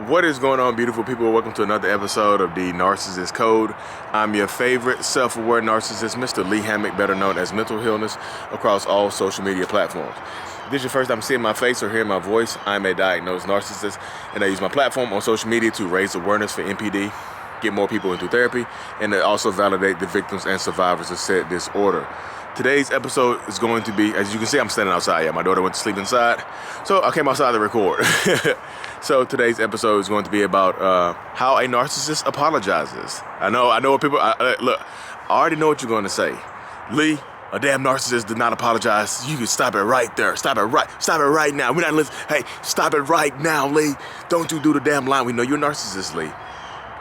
What is going on, beautiful people? Welcome to another episode of the Narcissist Code. I'm your favorite self-aware narcissist, Mr. Lee Hammock, better known as Mental Illness, across all social media platforms. If this is your first time seeing my face or hearing my voice, I'm a diagnosed narcissist, and I use my platform on social media to raise awareness for NPD, get more people into therapy, and to also validate the victims and survivors of said disorder. Today's episode is going to be, as you can see, I'm standing outside. Yeah, my daughter went to sleep inside, so I came outside to record. So today's episode is going to be about how a narcissist apologizes. I know what people, look, I already know what you're going to say. Lee, a damn narcissist did not apologize. You can stop it right there. Stop it right now. We're not listening. Hey, stop it right now, Lee. Don't you do the damn line. We know you're a narcissist, Lee.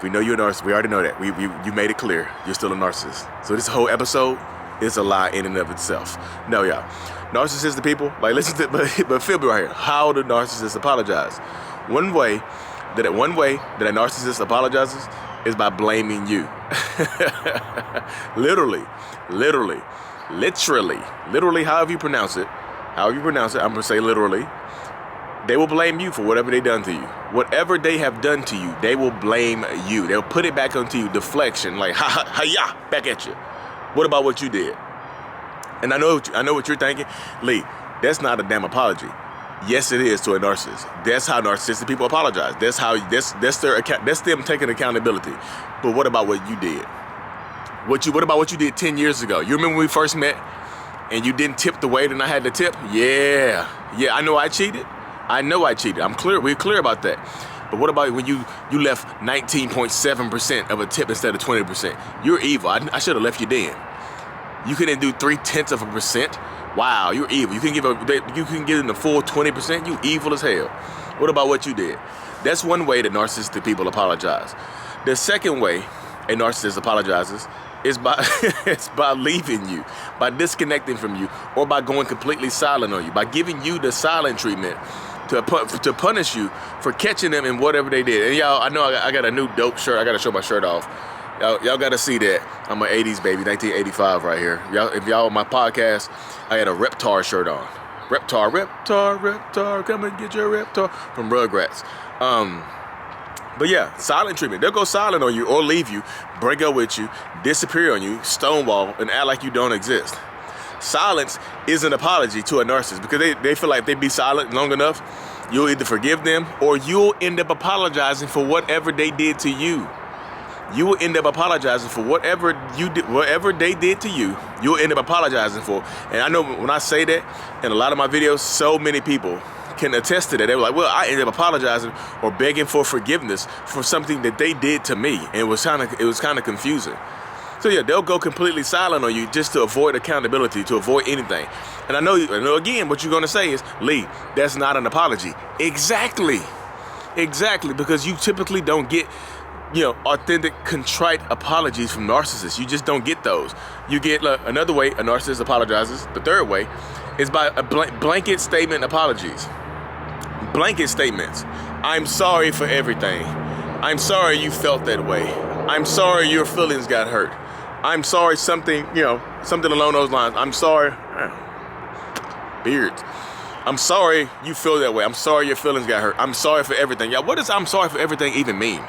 We know you're a narcissist. We already know that. You made it clear. You're still a narcissist. So this whole episode is a lie in and of itself. No, y'all. Narcissistic people, like, listen to, but feel me right here. How do narcissists apologize? One way that a narcissist apologizes is by blaming you. literally, however you pronounce it, I'm gonna say literally, they will blame you for whatever they done to you. Whatever they have done to you, they will blame you. They'll put it back onto you, deflection, like ha, back at you. What about what you did? And I know what you're thinking, Lee, that's not a damn apology. Yes, it is to a narcissist. That's how narcissistic people apologize. That's them taking accountability. But what about what you did? What about what you did 10 years ago? You remember when we first met and you didn't tip the way that I had to tip? Yeah, I know I cheated. We're clear about that. But what about when you left 19.7% of a tip instead of 20%? You're evil. I should have left you then. You couldn't do 0.3%. Wow, you're evil. You can give them the full 20%. You evil as hell. What about what you did? That's one way that narcissistic people apologize. The second way a narcissist apologizes is by leaving you, by disconnecting from you, or by going completely silent on you, by giving you the silent treatment to punish you for catching them in whatever they did. And y'all, I know I got a new dope shirt. I got to show my shirt off. Y'all got to see that. I'm an 80s baby, 1985 right here. If y'all on my podcast, I had a Reptar shirt on. Reptar, come and get your Reptar from Rugrats. But yeah, silent treatment. They'll go silent on you or leave you, break up with you, disappear on you, stonewall, and act like you don't exist. Silence is an apology to a narcissist because they feel like if they be silent long enough, you'll either forgive them or you'll end up apologizing for whatever they did to you. You will end up apologizing for whatever they did to you. You'll end up apologizing for. And I know when I say that in a lot of my videos, so many people can attest to that. They were like, well, I ended up apologizing or begging for forgiveness for something that they did to me. And it was kind of confusing. So yeah, they'll go completely silent on you just to avoid accountability, to avoid anything. And I know again, what you're going to say is, Lee, that's not an apology. Exactly, because you typically don't get authentic, contrite apologies from narcissists. You just don't get those. You get another way a narcissist apologizes. The third way is by a blanket statement apologies. Blanket statements. I'm sorry for everything. I'm sorry you felt that way. I'm sorry your feelings got hurt. I'm sorry something along those lines. I'm sorry. Beards. I'm sorry you feel that way. I'm sorry your feelings got hurt. I'm sorry for everything. Y'all, what does I'm sorry for everything even mean?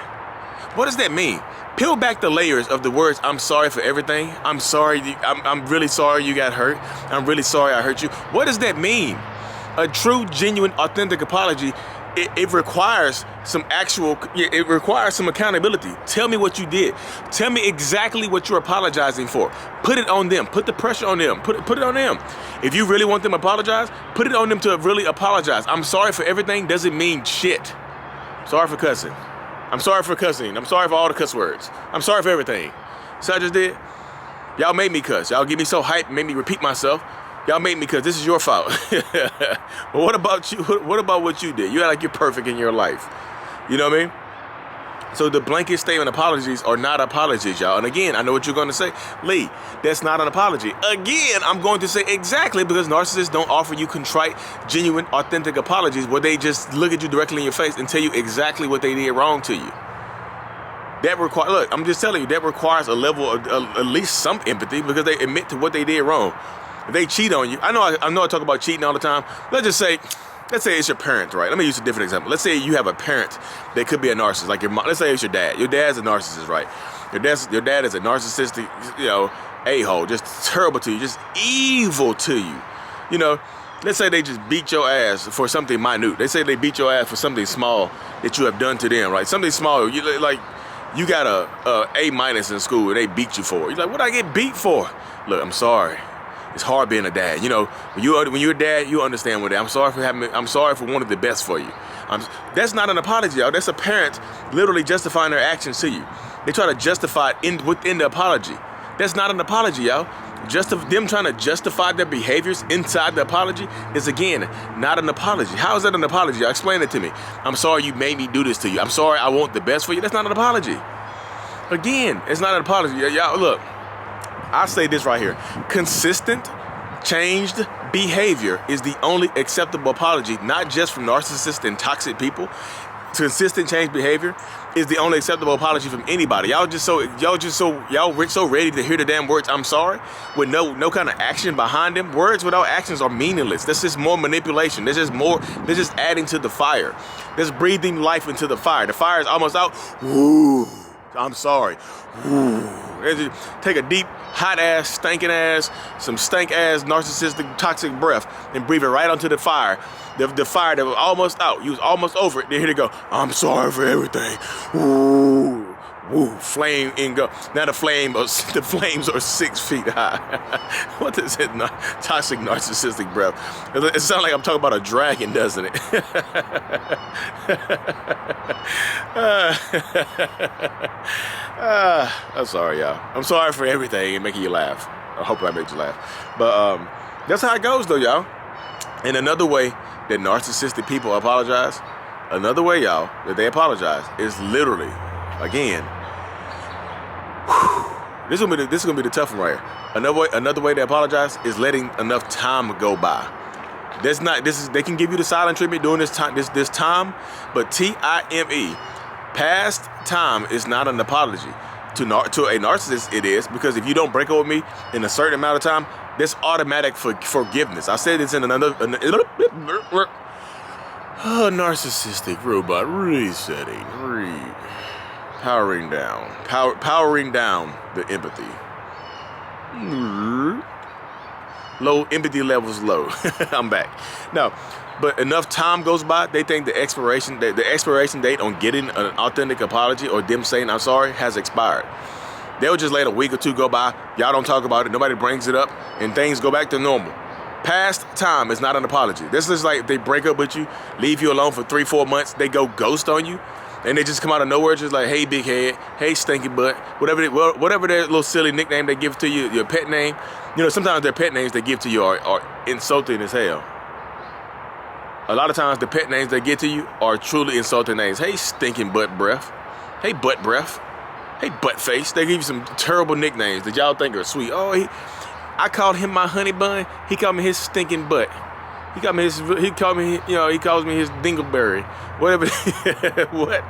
What does that mean? Peel back the layers of the words, I'm sorry for everything. I'm sorry. I'm really sorry you got hurt. I'm really sorry I hurt you. What does that mean? A true, genuine, authentic apology, it requires some accountability. Tell me what you did. Tell me exactly what you're apologizing for. Put it on them. Put the pressure on them. Put it on them. If you really want them to apologize, put it on them to really apologize. I'm sorry for everything doesn't mean shit. Sorry for cussing. I'm sorry for cussing. I'm sorry for all the cuss words. I'm sorry for everything. So I just did. Y'all made me cuss. Y'all get me so hyped, made me repeat myself. Y'all made me cuss. This is your fault. But what about you? What about what you did? You act like you're perfect in your life. You know what I mean? So the blanket statement apologies are not apologies, y'all. And again, I know what you're going to say. Lee, that's not an apology. Again, I'm going to say exactly because narcissists don't offer you contrite, genuine, authentic apologies where they just look at you directly in your face and tell you exactly what they did wrong to you. Look, I'm just telling you, that requires a level of at least some empathy because they admit to what they did wrong. If they cheat on you, I know I talk about cheating all the time. Let's just say let's say it's your parent, right? Let me use a different example. Let's say you have a parent that could be a narcissist, like your mom. Let's say it's your dad. Your dad's a narcissist, right? Your dad is a narcissistic, a-hole, just terrible to you, just evil to you. Let's say they just beat your ass for something minute. They say they beat your ass for something small that you have done to them, right? Something small, you got a A- in school and they beat you for it. You're like, what I get beat for? Look, I'm sorry. It's hard being a dad. When you're a dad, you understand what that. I'm sorry for wanting the best for you. That's not an apology, y'all. That's a parent literally justifying their actions to you. They try to justify it within the apology. That's not an apology, y'all. Them trying to justify their behaviors inside the apology is, again, not an apology. How is that an apology? Y'all explain it to me. I'm sorry you made me do this to you. I'm sorry I want the best for you. That's not an apology. Again, it's not an apology. Y'all, look, I say this right here. Consistent, changed behavior is the only acceptable apology, not just from narcissists and toxic people. Consistent changed behavior is the only acceptable apology from anybody. Y'all so ready to hear the damn words "I'm sorry" with no kind of action behind them. Words without actions are meaningless. That's just more manipulation. They're just adding to the fire. That's breathing life into the fire. The fire is almost out. Ooh, I'm sorry. Ooh. Take a deep, hot ass, stinking ass, some stank ass, narcissistic, toxic breath and breathe it right onto the fire. The fire that was almost out. You was almost over it. Then here they go. I'm sorry for everything. Ooh, woo, flame and go. Now the flames are 6 feet high. What is it? Toxic narcissistic breath. It sounds like I'm talking about a dragon, doesn't it? I'm sorry, y'all. I'm sorry for everything and making you laugh. I hope I made you laugh. But that's how it goes, though, y'all. And another way that narcissistic people apologize, another way, y'all, that they apologize is literally, again, this is gonna be the tough one right here. Another way they apologize is letting enough time go by. They can give you the silent treatment during this time, but TIME, past time, is not an apology. To a narcissist, it is, because if you don't break up with me in a certain amount of time, that's automatic forgiveness. I said this in another narcissistic robot resetting, powering down the empathy. Low empathy levels low. I'm back. Now, but enough time goes by, they think the expiration date on getting an authentic apology or them saying I'm sorry has expired. They'll just let a week or two go by. Y'all don't talk about it. Nobody brings it up, and things go back to normal. Past time is not an apology. This is like they break up with you, leave you alone for 3-4 months. They go ghost on you, and they just come out of nowhere, just like, hey, big head, hey, stinky butt, whatever their little silly nickname they give to you, your pet name. Sometimes their pet names they give to you are insulting as hell. A lot of times the pet names they give to you are truly insulting names. Hey, stinking butt breath. Hey, butt breath. Hey, butt face. They give you some terrible nicknames that y'all think are sweet. Oh, I called him my honey bun. He called me his stinking butt. He calls me his dingleberry. Whatever. What?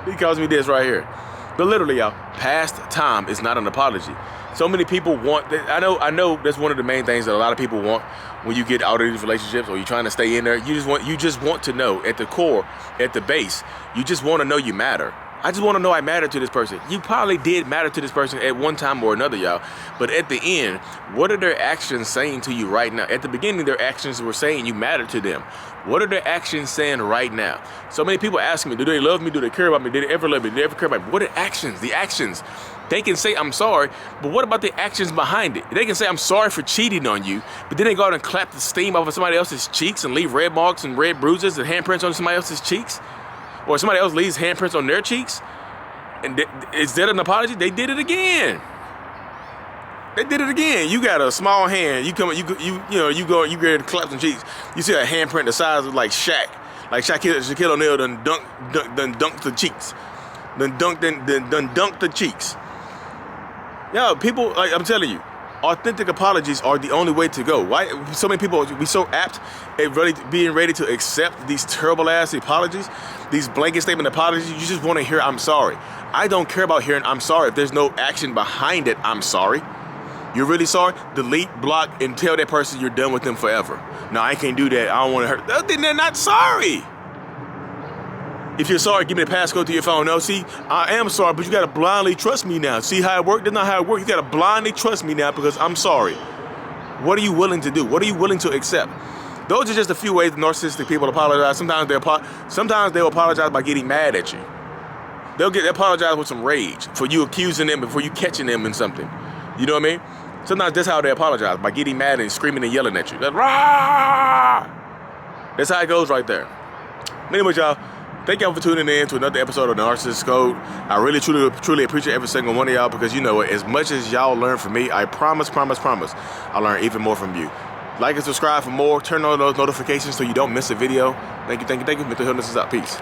He calls me this right here. But literally, y'all, past time is not an apology. So many people want, I know that's one of the main things that a lot of people want when you get out of these relationships or you're trying to stay in there. You just want to know at the core, at the base, you just want to know you matter. I just want to know I matter to this person. You probably did matter to this person at one time or another, y'all. But at the end, what are their actions saying to you right now? At the beginning, their actions were saying you matter to them. What are their actions saying right now? So many people ask me, do they love me? Do they care about me? Did they ever love me? Did they ever care about me? What are actions? The actions. They can say, I'm sorry, but what about the actions behind it? They can say, I'm sorry for cheating on you, but then they go out and clap the steam off of somebody else's cheeks and leave red marks and red bruises and handprints on somebody else's cheeks? Or somebody else leaves handprints on their cheeks? And is that an apology? They did it again. They did it again. You got a small hand. You go get to clap some cheeks. You see a handprint the size of like Shaq. Like Shaquille O'Neal done dunked the cheeks. Done dunked the cheeks. Yo, people, like I'm telling you, authentic apologies are the only way to go. Why so many people be so apt at being ready to accept these terrible ass apologies, these blanket statement apologies? You just want to hear I'm sorry. I don't care about hearing I'm sorry if there's no action behind it. I'm sorry. You're really sorry? Delete, block, and tell that person you're done with them forever. No, I can't do that. I don't want to hurt. Then they're not sorry. If you're sorry, give me the passcode to your phone. No, see, I am sorry, but you got to blindly trust me now. See how it worked? That's not how it works. You got to blindly trust me now because I'm sorry. What are you willing to do? What are you willing to accept? Those are just a few ways narcissistic people apologize. Sometimes they'll apologize by getting mad at you. They'll apologize with some rage for you accusing them and for you catching them in something. You know what I mean? Sometimes that's how they apologize, by getting mad and screaming and yelling at you. Like, rah! That's how it goes right there. Anyway, y'all, thank y'all for tuning in to another episode of the Narcissist Code. I really, truly appreciate every single one of y'all because you know what? As much as y'all learn from me, I promise, I'll learn even more from you. Like and subscribe for more. Turn on those notifications so you don't miss a video. Thank you. Mental Illness is out. Peace.